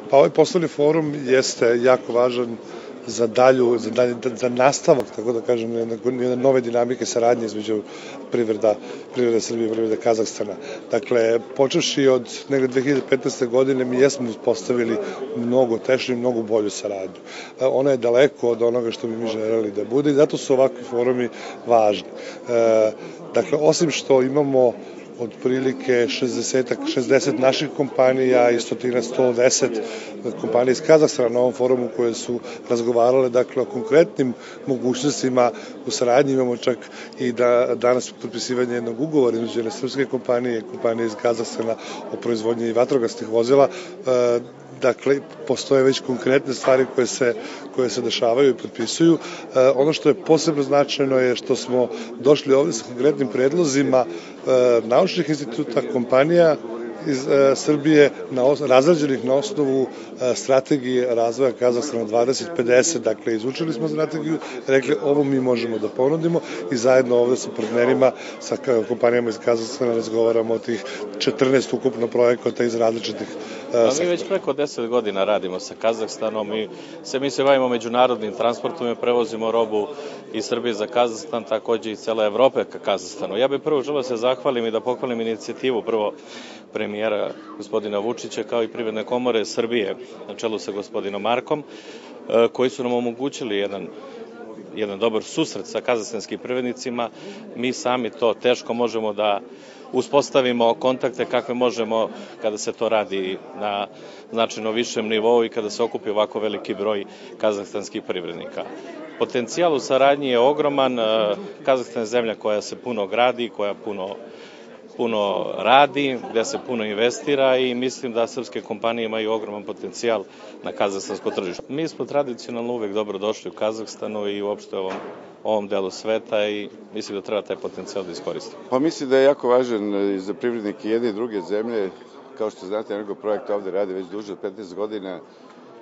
Pa ovaj poslovni forum jeste jako važan za nastavak, tako da kažem, jedne nove dinamike saradnje između privrede Srbije i privrede Kazahstana. Dakle, počevši od negde 2015. godine mi jesmo uspostavili mnogo tešnju i mnogo bolju saradnju. Ona je daleko od onoga što bi mi želeli da bude i zato su ovakvi forumi važni. Dakle, osim što imamo otprilike 60 naših kompanija i 110 kompanija iz Kazahstana na ovom forumu koje su razgovarale, dakle, o konkretnim mogućnostima u saradnji. Imamo čak i danas potpisivanje jednog ugovora između jedne srpske kompanije i kompanije iz Kazahstana o proizvodnji vatrogasnih vozila. Dakle, postoje već konkretne stvari koje se dešavaju i potpisuju. Ono što je posebno značajno je što smo došli ovde sa konkretnim predlozima naučnih instituta, kompanija iz Srbije, razrađenih na osnovu strategije razvoja Kazahstana 2050. Dakle, izučili smo strategiju, rekli ovo mi možemo da ponudimo i zajedno ovde sa partnerima, sa kompanijama iz Kazahstana razgovaramo o tih 14 ukupno projekata iz različitih sektora. Mi već preko 10 godina radimo sa Kazahstanom i mi se bavimo međunarodnim transportom i prevozimo robu iz Srbije za Kazahstan, takođe i cele Evrope ka Kazahstanu. Ja bih prvo želeo se zahvalim i da pohvalim inicijativu prvo premijera gospodina Vučića kao i Privredne komore Srbije na čelu sa gospodinom Markom, koji su nam omogućili jedan dobar susret sa kazahstanskim privrednicima. Mi sami to teško možemo da uspostavimo kontakte kakve možemo kada se to radi na značajno višem nivou i kada se okupi ovako veliki broj kazahstanskih privrednika. Potencijal u saradnji je ogroman. Kazahstan je zemlja koja se puno gradi, koja puno radi, gde se puno investira i mislim da srpske kompanije imaju ogroman potencijal na kazahstansko tržište. Mi smo tradicionalno uvek dobro došli u Kazahstanu i uopšte ovom delu sveta i mislim da treba taj potencijal da iskoristimo. Pa mislim da je jako važan i za privrednike jedne i druge zemlje. Kao što znate, Energo projekt ovde radi već duže od 15 godina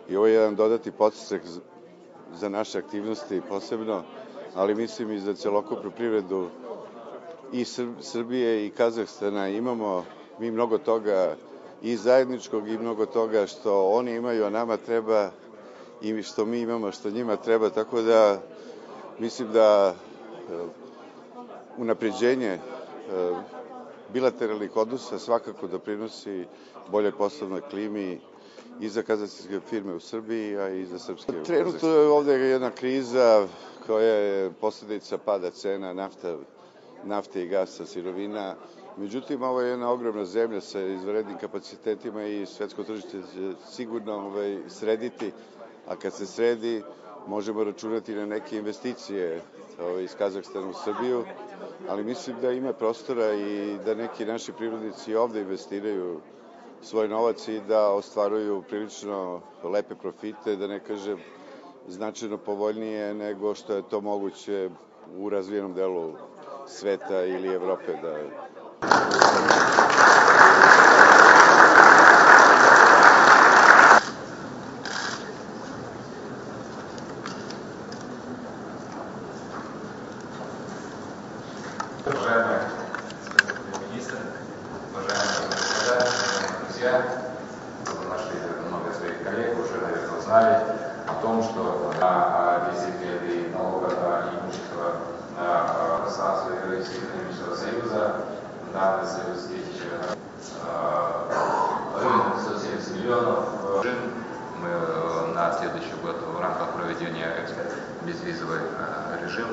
i ovo je jedan dodatni podsticaj za naše aktivnosti posebno, ali mislim i za celokupnu privredu i Srbije i Kazahstana. Imamo mi mnogo toga i zajedničkog i mnogo toga što oni imaju, a nama treba, i što mi imamo, što njima treba, tako da mislim da unapređenje bilateralnih odnosa svakako doprinosi boljoj poslovnoj klimi i za kazahstanske firme u Srbiji, a i za srpske. Trenutno je ovde jedna kriza koja je posledica pada cena nafte i gasa, sirovina. Međutim, ovo je jedna ogromna zemlja sa izvanrednim kapacitetima i svetsko tržište će sigurno srediti, a kad se sredi možemo računati na neke investicije iz Kazahstana u Srbiju, ali mislim da ima prostora i da neki naši privrednici ovde investiraju svoj novac i da ostvaruju prilično lepe profite, da ne kažem značajno povoljnije nego što je to moguće u razvijenom delu sveta ili Evrope. Уважаемый господин министр, уважаемые господа, друзья, нашли много своих коллег уже, наверное, узнали о том, что на визите налога на имущество пространства Евразийского союза данный союз рынок 170 миллионов. Мы на следующий год в рамках проведения безвизовый режим,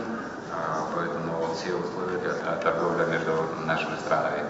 поэтому все условия для торговли между нашими странами.